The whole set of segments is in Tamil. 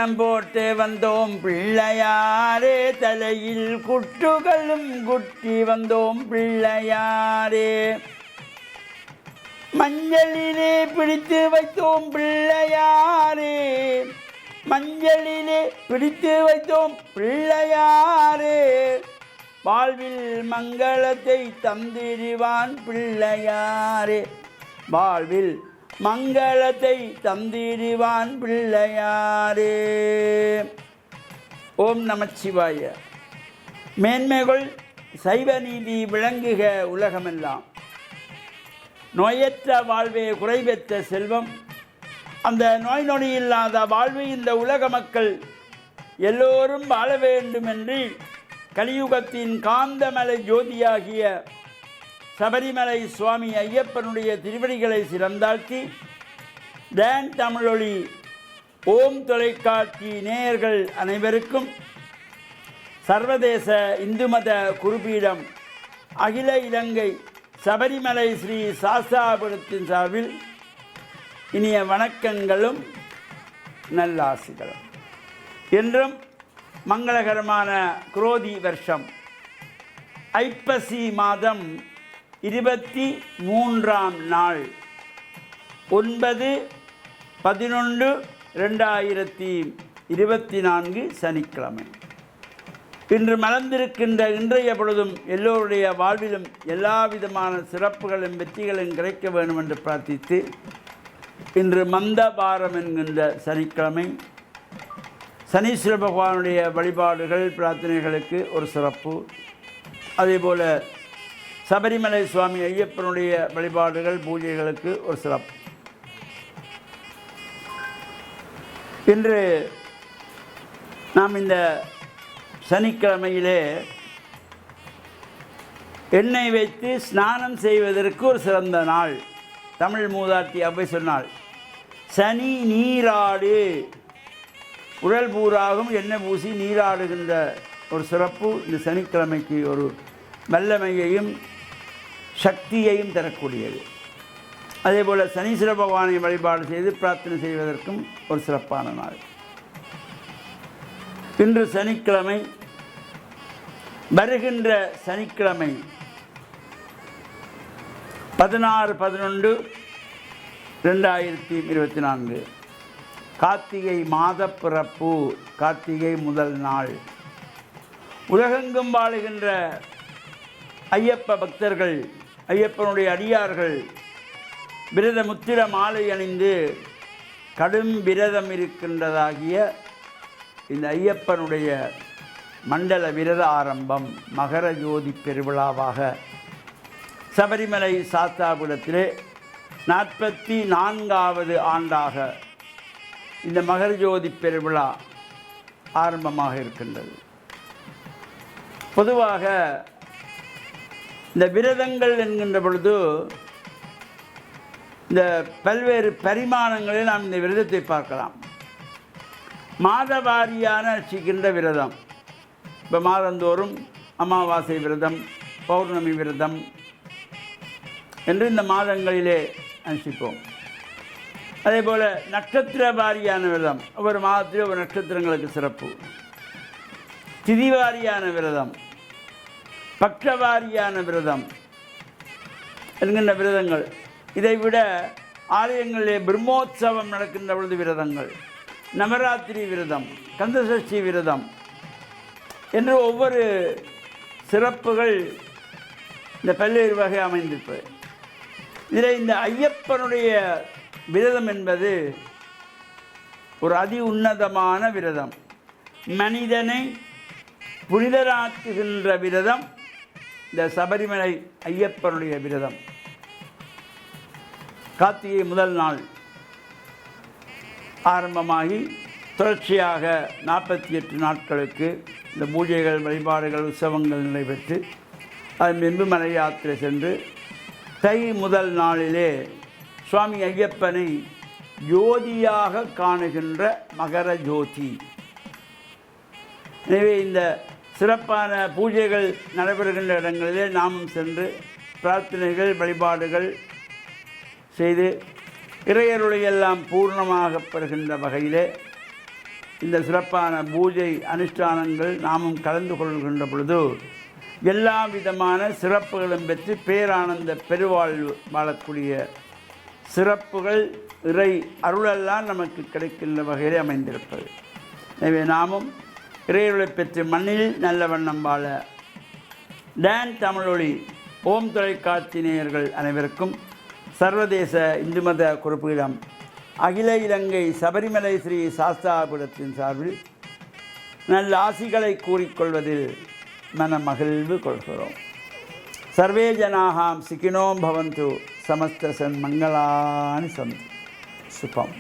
வண்ணம் போட்டு வந்தோம் பிள்ளையாரே, தலையில் குட்டுகளும் குட்டி வந்தோம் பிள்ளையாரே. மஞ்சளிலே பிடித்து வைத்தோம் பிள்ளையாரே, மஞ்சளிலே பிடித்து வைத்தோம் பிள்ளையாரே. வாழ்வில் மங்களத்தை தந்திடுவான் பிள்ளையாரே, வாழ்வில் மங்களத்தை தந்திடுவான் பிள்ளையாரே. ஓம் நமச்சிவாய. மேன்மைகள் சைவ நீதி விளங்குக உலகமெல்லாம். நோயற்ற வாழ்வே குறைவற்ற செல்வம். அந்த நோய் நொடி இல்லாத வாழ்வு இந்த உலக மக்கள் எல்லோரும் வாழ வேண்டும் என்று கலியுகத்தின் காந்தமலை ஜோதியாகிய சபரிமலை சுவாமி ஐயப்பனுடைய திருவடிகளை சிறந்தாழ்த்தி டான் தமிழொலி ஓம் தொலைக்காட்சி நேயர்கள் அனைவருக்கும் சர்வதேச இந்து மத குருபீடம் அகில இலங்கை சபரிமலை ஸ்ரீ சாஸ்தாபுரத்தின் சார்பில் இனிய வணக்கங்களும் நல்லாசிகளும். என்றும் மங்களகரமான குரோதி வருஷம் ஐப்பசி மாதம் 23ஆம் நாள் 9/11/2024 சனிக்கிழமை. இன்று மலர்ந்திருக்கின்ற இன்றைய பொழுதும் எல்லோருடைய வாழ்விலும் எல்லா விதமான சிறப்புகளும் வெற்றிகளும் கிடைக்க வேண்டும் என்று பிரார்த்தித்து, இன்று மந்தபாரம் என்கின்ற சனிக்கிழமை. சனீஸ்வர பகவானுடைய வழிபாடுகள் பிரார்த்தனைகளுக்கு ஒரு சிறப்பு. அதேபோல் சபரிமலை சுவாமி ஐயப்பனுடைய வழிபாடுகள் பூஜைகளுக்கு ஒரு சிறப்பு. இன்று நாம் இந்த சனிக்கிழமையிலே எண்ணெய் வைத்து ஸ்நானம் செய்வதற்கு ஒரு சிறந்த நாள். தமிழ் மூதாட்டி அவை சொன்னாள், சனி நீராடு. உடல் பூராகும் எண்ணெய் பூசி நீராடுகின்ற ஒரு சிறப்பு இந்த சனிக்கிழமைக்கு ஒரு வல்லமையையும் சக்தியையும் தரக்கூடியது. அதேபோல் சனீஸ்வர பகவானை வழிபாடு செய்து பிரார்த்தனை செய்வதற்கும் ஒரு சிறப்பான நாள். இன்று சனிக்கிழமை. வருகின்ற சனிக்கிழமை 16/11/2024 கார்த்திகை மாத பிறப்பு, கார்த்திகை முதல் நாள். உலகெங்கும் வாழுகின்ற ஐயப்ப பக்தர்கள், ஐயப்பனுடைய அடியார்கள் விரத முத்திர மாலை அணிந்து கடும் விரதம் இருக்கின்றதாகிய இந்த ஐயப்பனுடைய மண்டல விரத ஆரம்பம் மகர ஜோதி பெருவிழாவாக சபரிமலை சாஸ்தாபுரத்திலே 44வது ஆண்டாக இந்த மகர ஜோதி பெருவிழா ஆரம்பமாக இருக்கின்றது. பொதுவாக இந்த விரதங்கள் என்கின்ற பொழுது இந்த பல்வேறு பரிமாணங்களில் நாம் இந்த விரதத்தை பார்க்கலாம். மாதவாரியான அனுஷ்டிக்கின்ற விரதம். இப்போ மாதந்தோறும் அமாவாசை விரதம், பௌர்ணமி விரதம் என்று இந்த மாதங்களிலே அனுஷ்டிப்போம். அதேபோல் நட்சத்திர வாரியான விரதம், ஒவ்வொரு மாதத்திலே ஒரு நட்சத்திரங்களுக்கு சிறப்பு. திதிவாரியான விரதம், பக்ஷவாரியான விரதம் என்கின்ற விரதங்கள். இதைவிட ஆலயங்களிலே பிரம்மோற்சவம் நடக்கின்ற பொழுது விரதங்கள், நவராத்திரி விரதம், கந்தசஷ்டி விரதம் என்று ஒவ்வொரு சிறப்புகள் இந்த பல்வேறு வகை அமைந்திருப்பது. இதில் இந்த ஐயப்பனுடைய விரதம் என்பது ஒரு அதி உன்னதமான விரதம். மனிதனை புனிதராக்குகின்ற விரதம் இந்த சபரிமலை ஐயப்பனுடைய விரதம். கார்த்திகை முதல் நாள் ஆரம்பமாகி தொடர்ச்சியாக 48 நாட்களுக்கு இந்த பூஜைகள், வழிபாடுகள், உற்சவங்கள் நடைபெற்று அதன் பின்பு மலை யாத்திரை சென்று தை முதல் நாளிலே சுவாமி ஐயப்பனை ஜோதியாக காணுகின்ற மகர ஜோதி. எனவே இந்த சிறப்பான பூஜைகள் நடைபெறுகின்ற இடங்களிலே நாமும் சென்று பிரார்த்தனைகள், வழிபாடுகள் செய்து இறையருளையெல்லாம் பூர்ணமாக பெறுகின்ற வகையிலே இந்த சிறப்பான பூஜை அனுஷ்டானங்கள் நாமும் கலந்து கொள்கின்ற பொழுது எல்லா விதமான சிறப்புகளும் பெற்று பேரானந்த பெருவாழ்வு வாழக்கூடிய சிறப்புகள் இறை அருளெல்லாம் நமக்கு கிடைக்கின்ற வகையில் அமைந்திருப்பது. எனவே நாமும் இறையருளை பெற்று மண்ணில் நல்ல வண்ணம் வாழ டான் தமிழொலி ஓம் தொலைக்காட்சி நேயர்கள் அனைவருக்கும் சர்வதேச இந்து மத குறிப்பீடம் அகில இலங்கை சபரிமலை ஸ்ரீ சாஸ்தாபுரத்தின் சார்பில் நல்ல ஆசிகளை கூறிக்கொள்வதில் மன மகிழ்வு கொள்கிறோம். சர்வே ஜனாகாம் சிக்கினோம் பவந்து சமஸ்த சன்மங்களானி சந்து சுபம்.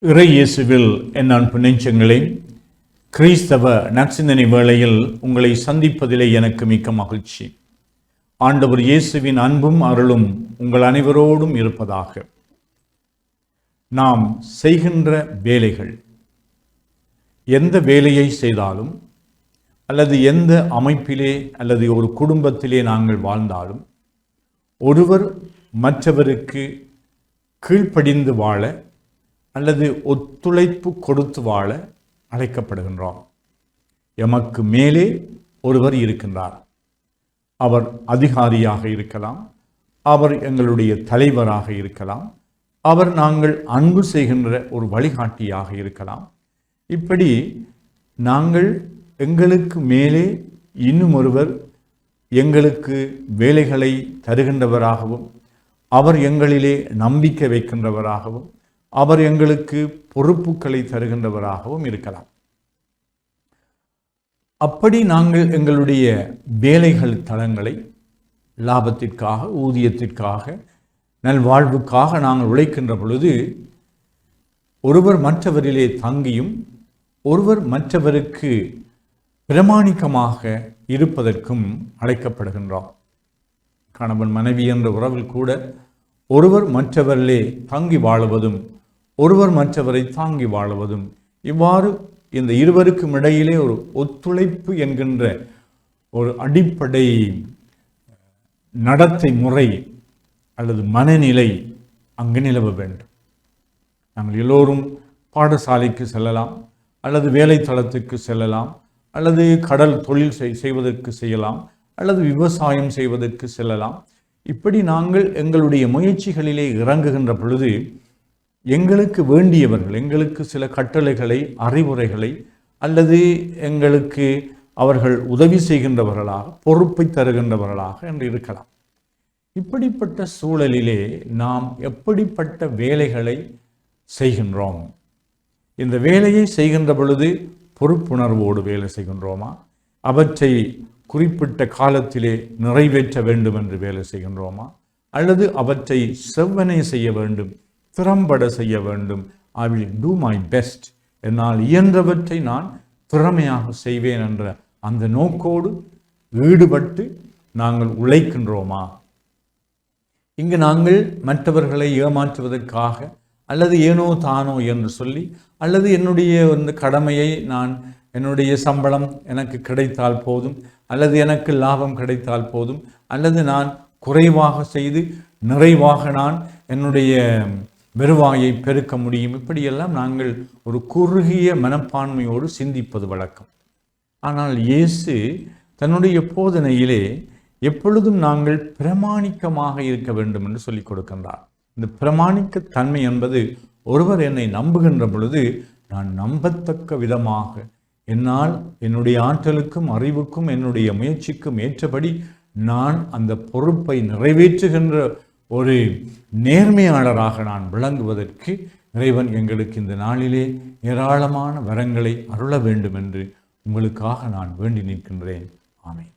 இறை இயேசுவில் என் அன்பு நெஞ்சங்களே, கிறிஸ்தவ நற்சிந்தனை வேளையில் உங்களை சந்திப்பதிலே எனக்கு மிக்க மகிழ்ச்சி. ஆண்டவர் இயேசுவின் அன்பும் அருளும் உங்கள் அனைவரோடும் இருப்பதாக. நாம் செய்கின்ற வேலைகள், எந்த வேலையை செய்தாலும் அல்லது எந்த அமைப்பிலே அல்லது ஒரு குடும்பத்திலே நாங்கள் வாழ்ந்தாலும் ஒருவர் மற்றவருக்கு கீழ்ப்படிந்து வாழ அல்லது ஒத்துழைப்பு கொடுத்து வாழ அழைக்கப்படுகின்றோம். எமக்கு மேலே ஒருவர் இருக்கின்றார். அவர் அதிகாரியாக இருக்கலாம், அவர் எங்களுடைய தலைவராக இருக்கலாம், அவர் நாங்கள் அன்பு செய்கின்ற ஒரு வழிகாட்டியாக இருக்கலாம். இப்படி நாங்கள் எங்களுக்கு மேலே இன்னும் ஒருவர் எங்களுக்கு வேலைகளை தருகின்றவராகவும் அவர் எங்களிலே நம்பிக்கை வைக்கின்றவராகவும் அவர் எங்களுக்கு பொறுப்புகளை தருகின்றவராகவும் இருக்கலாம். அப்படி நாங்கள் எங்களுடைய வேலைகள் தளங்களை லாபத்திற்காக, ஊதியத்திற்காக, நல்வாழ்வுக்காக நாங்கள் உழைக்கின்ற பொழுது ஒருவர் மற்றவரிலே தங்கியும் ஒருவர் மற்றவருக்கு பிரமாணிக்கமாக இருப்பதற்கும் அழைக்கப்படுகின்றோம். கணவன் மனைவி என்ற உறவில் கூட ஒருவர் மற்றவரிலே தங்கி வாழுவதும் ஒருவர் மற்றவரை தாங்கி வாழுவதும், இவ்வாறு இந்த இருவருக்கும் இடையிலே ஒரு ஒத்துழைப்பு என்கின்ற ஒரு அடிப்படை நடத்தை முறை அல்லது மனநிலை அங்கு நிலவ வேண்டும். நாங்கள் எல்லோரும் பாடசாலைக்கு செல்லலாம், அல்லது வேலைத்தளத்துக்கு செல்லலாம், அல்லது கடல் தொழில் செய்வதற்கு செய்யலாம், அல்லது விவசாயம் செய்வதற்கு செல்லலாம். இப்படி நாங்கள் எங்களுடைய முயற்சிகளிலே இறங்குகின்ற பொழுது எங்களுக்கு வேண்டியவர்கள் எங்களுக்கு சில கட்டளைகளை, அறிவுரைகளை அல்லது எங்களுக்கு அவர்கள் உதவி செய்கின்றவர்களாக, பொறுப்பை தருகின்றவர்களாக என்று இருக்கலாம். இப்படிப்பட்ட சூழலிலே நாம் எப்படிப்பட்ட வேலைகளை செய்கின்றோம்? இந்த வேலையை செய்கின்ற பொழுது பொறுப்புணர்வோடு வேலை செய்கின்றோமா? அவற்றை குறிப்பிட்ட காலத்திலே நிறைவேற்ற வேண்டும் என்று வேலை செய்கின்றோமா? அல்லது அவற்றை செவ்வனே செய்ய வேண்டும், திறம்பட செய்ய வேண்டும். I will do my best, என்னால் இயன்றவற்றை நான் திறமையாக செய்வேன் என்ற அந்த நோக்கோடு ஈடுபட்டு நாங்கள் உழைக்கின்றோமா? இங்கு நாங்கள் மற்றவர்களை ஏமாற்றுவதற்காக அல்லது ஏனோ தானோ என்று சொல்லி, அல்லது என்னுடைய அந்த கடமையை என்னுடைய சம்பளம் எனக்கு கிடைத்தால் போதும், அல்லது எனக்கு லாபம் கிடைத்தால் போதும், அல்லது நான் குறைவாக செய்து நிறைவாக நான் என்னுடைய வருவாயை பெருக்க முடியும், இப்படியெல்லாம் நாங்கள் ஒரு குறுகிய மனப்பான்மையோடு சிந்திப்பது வழக்கம். ஆனால் இயேசு தன்னுடைய போதனையிலே எப்பொழுதும் நாங்கள் பிரமாணிக்கமாக இருக்க வேண்டும் என்று சொல்லிக் கொடுக்கின்றார். இந்த பிரமாணிக்க தன்மை என்பது ஒருவர் என்னை நம்புகின்ற பொழுது நான் நம்பத்தக்க விதமாக என்னால் என்னுடைய ஆற்றலுக்கும் அறிவுக்கும் என்னுடைய முயற்சிக்கும் ஏற்றபடி நான் அந்த பொறுப்பை நிறைவேற்றுகின்ற ஒரு நேர்மையாளராக நான் விளங்குவதற்கு இறைவன் எங்களுக்கு இந்த நாளிலே ஏராளமான வரங்களை அருள வேண்டும் என்று உங்களுக்காக நான் வேண்டி நிற்கின்றேன். ஆமென்.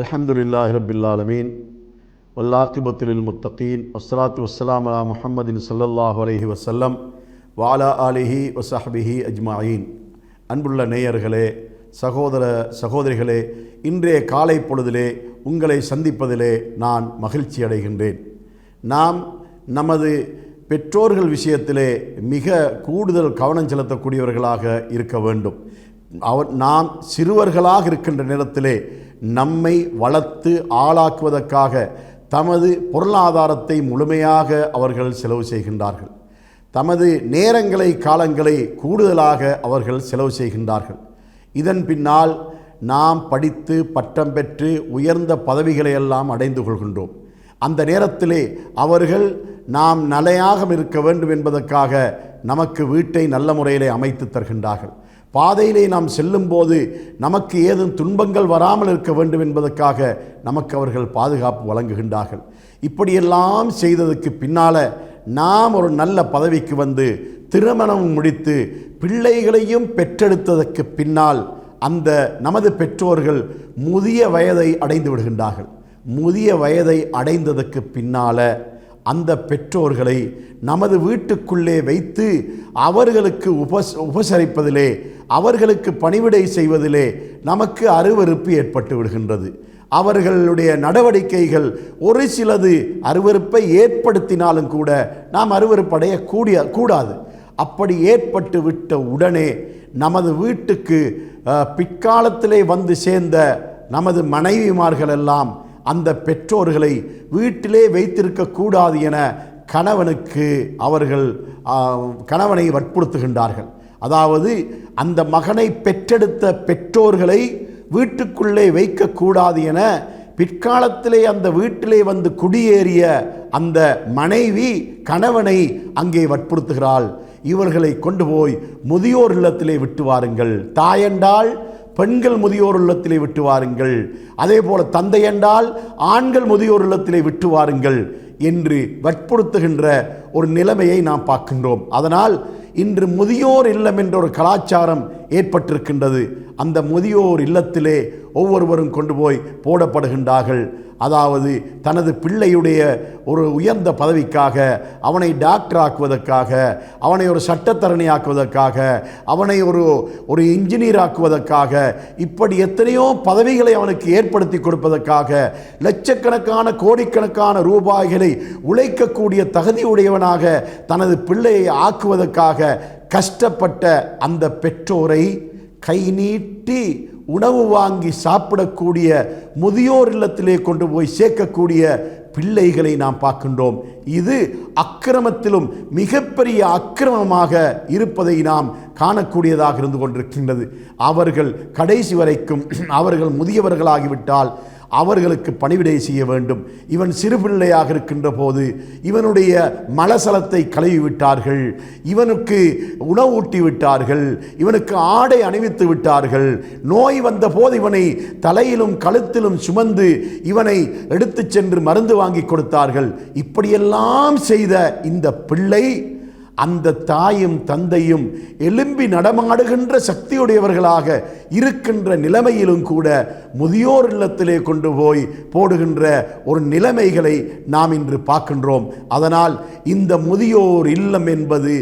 அல்ஹம்துலில்லாஹி ரப்பில் ஆலமீன் வல்லாகிபத்துல் முத்தகீன் வஸ்ஸலாத்து வஸ்ஸலாமு அலா முஹம்மதின் ஸல்லல்லாஹு அலைஹி வஸல்லம் வாலா ஆலிஹி வசஹபிஹி அஜ்மாயின். அன்புள்ள நேயர்களே, சகோதர சகோதரிகளே, இன்றைய காலை பொழுதிலே உங்களை சந்திப்பதிலே நான் மகிழ்ச்சி அடைகின்றேன். நாம் நமது பெற்றோர்கள் விஷயத்திலே மிக கூடுதல் கவனம் செலுத்தக்கூடியவர்களாக இருக்க வேண்டும். நாம் சிறுவர்களாக இருக்கின்ற நேரத்திலே நம்மை வளர்த்து ஆளாக்குவதற்காக தமது பொருளாதாரத்தை முழுமையாக அவர்கள் செலவு செய்கின்றார்கள். தமது நேரங்களை காலங்களை கூடுதலாக அவர்கள் செலவு செய்கின்றார்கள். இதன் பின்னால் நாம் படித்து பட்டம் பெற்று உயர்ந்த பதவிகளை எல்லாம் அடைந்து கொள்கின்றோம். அந்த நேரத்திலே அவர்கள் நாம் நிலையாக இருக்க வேண்டும் என்பதற்காக நமக்கு வீட்டை நல்ல முறையிலே அமைத்து தருகின்றார்கள். பாதையிலே நாம் செல்லும்போது நமக்கு ஏதும் துன்பங்கள் வராமல் இருக்க வேண்டும் என்பதற்காக நமக்கு அவர்கள் பாதுகாப்பு வழங்குகின்றார்கள். இப்படியெல்லாம் செய்ததுக்கு பின்னால் நாம் ஒரு நல்ல பதவிக்கு வந்து திருமணம் முடித்து பிள்ளைகளையும் பெற்றெடுத்ததற்கு பின்னால் அந்த நமது பெற்றோர்கள் முதிய வயதை அடைந்து விடுகின்றார்கள். முதிய வயதை அடைந்ததற்கு பின்னால் அந்த பெற்றோர்களை நமது வீட்டுக்குள்ளே வைத்து அவர்களுக்கு உபசரிப்பதிலே, அவர்களுக்கு பணிவிடை செய்வதிலே நமக்கு அருவருப்பு ஏற்பட்டு விடுகின்றது. அவர்களுடைய நடவடிக்கைகள் ஒரு சிலது அருவருப்பை ஏற்படுத்தினாலும் கூட நாம் அருவருப்படைய கூடாது. அப்படி ஏற்பட்டு விட்ட உடனே நமது வீட்டுக்கு பிற்காலத்திலே வந்து சேர்ந்த நமது மனைவிமார்கள் எல்லாம் அந்த பெற்றோர்களை வீட்டிலே வைத்திருக்கக்கூடாது என கணவனை வற்புறுத்துகின்றார்கள். அதாவது அந்த மகனை பெற்றெடுத்த பெற்றோர்களை வீட்டுக்குள்ளே வைக்கக்கூடாது என பிற்காலத்திலே அந்த வீட்டிலே வந்து குடியேறிய அந்த மனைவி கணவனை அங்கே வற்புறுத்துகிறாள். இவர்களை கொண்டு போய் முதியோர் இல்லத்திலே விட்டு வாருங்கள், தாயென்றால் பெண்கள் முதியோர் இல்லத்திலே விட்டு வாருங்கள், அதே போல தந்தை என்றால் ஆண்கள் முதியோர் இல்லத்திலே விட்டு வாருங்கள் என்று வற்புறுத்துகின்ற ஒரு நிலைமையை நாம் பார்க்கின்றோம். அதனால் இன்று முதியோர் இல்லம் என்ற ஒரு கலாச்சாரம் ஏற்பட்டிருக்கின்றது. அந்த முதியோர் இல்லத்திலே ஒவ்வொருவரும் கொண்டு போய் போடப்படுகின்றார்கள். அதாவது தனது பிள்ளையுடைய ஒரு உயர்ந்த பதவிக்காக, அவனை டாக்டர் ஆக்குவதற்காக, அவனை ஒரு சட்டத்தரணி ஆக்குவதற்காக, அவனை ஒரு இன்ஜினியர் ஆக்குவதற்காக, இப்படி எத்தனையோ பதவிகளை அவனுக்கு ஏற்படுத்தி கொடுப்பதற்காக லட்சக்கணக்கான கோடிக்கணக்கான ரூபாய்களை உழைக்கக்கூடிய தகுதியுடையவனாக தனது பிள்ளையை ஆக்குவதற்காக கஷ்டப்பட்ட அந்த பெற்றோரை கை நீட்டி உணவு வாங்கி சாப்பிடக்கூடிய முதியோர் இல்லத்திலே கொண்டு போய் சேர்க்கக்கூடிய பிள்ளைகளை நாம் பார்க்கின்றோம். இது அக்கிரமத்திலும் மிகப்பெரிய அக்கிரமமாக இருப்பதை நாம் காணக்கூடியதாக இருந்து கொண்டிருக்கின்றது. அவர்கள் கடைசி வரைக்கும் அவர்கள் முதியவர்களாகிவிட்டால் அவர்களுக்கு பணிவிடை செய்ய வேண்டும். இவன் சிறு பிள்ளையாக இருக்கின்ற போது இவனுடைய மலசலத்தை கழுவி விட்டார்கள், இவனுக்கு உணவு ஊட்டி விட்டார்கள், இவனுக்கு ஆடை அணிவித்து விட்டார்கள். நோய் வந்த போது இவனை தலையிலும் கழுத்திலும் சுமந்து இவனை எடுத்து சென்று மருந்து வாங்கி கொடுத்தார்கள். இப்படியெல்லாம் செய்த இந்த பிள்ளை அந்த தாயும் தந்தையும் எலும்பி நடமாடுகின்ற சக்தியுடையவர்களாக இருக்கின்ற நிலைமையிலும் கூட முதியோர் இல்லத்திலே கொண்டு போய் போடுகின்ற ஒரு நிலைமைகளை நாம் இன்று பார்க்கின்றோம். அதனால் இந்த முதியோர் இல்லம் என்பது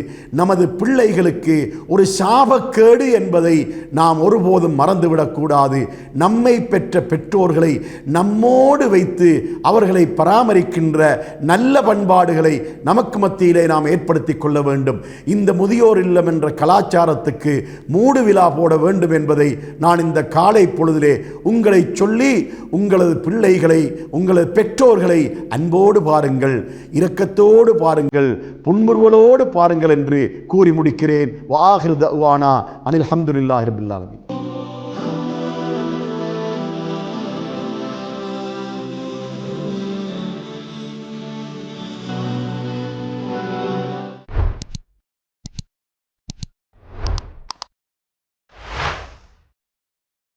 நமது பிள்ளைகளுக்கு ஒரு சாபக்கேடு என்பதை நாம் ஒருபோதும் மறந்துவிடக்கூடாது. நம்மை பெற்ற பெற்றோர்களை நம்மோடு வைத்து அவர்களை பராமரிக்கின்ற நல்ல பண்பாடுகளை நமக்கு மத்தியிலே நாம் ஏற்படுத்தி கொள்ள வேண்டும். இந்த முதியோர் இல்லம் என்ற கலாச்சாரத்துக்கு மூடு விழா போட வேண்டும் என்பதை நான் இந்த காலை பொழுதிலே உங்களை சொல்லி, உங்களது பிள்ளைகளை, உங்களது பெற்றோர்களை அன்போடு பாருங்கள், இரக்கத்தோடு பாருங்கள், புன்முறுவலோடு பாருங்கள் என்று கூறி முடிக்கிறேன். வாஹிர் தஅவானா அனில் ஹம்துலில்லாஹி ரப்பில் ஆலமீன்.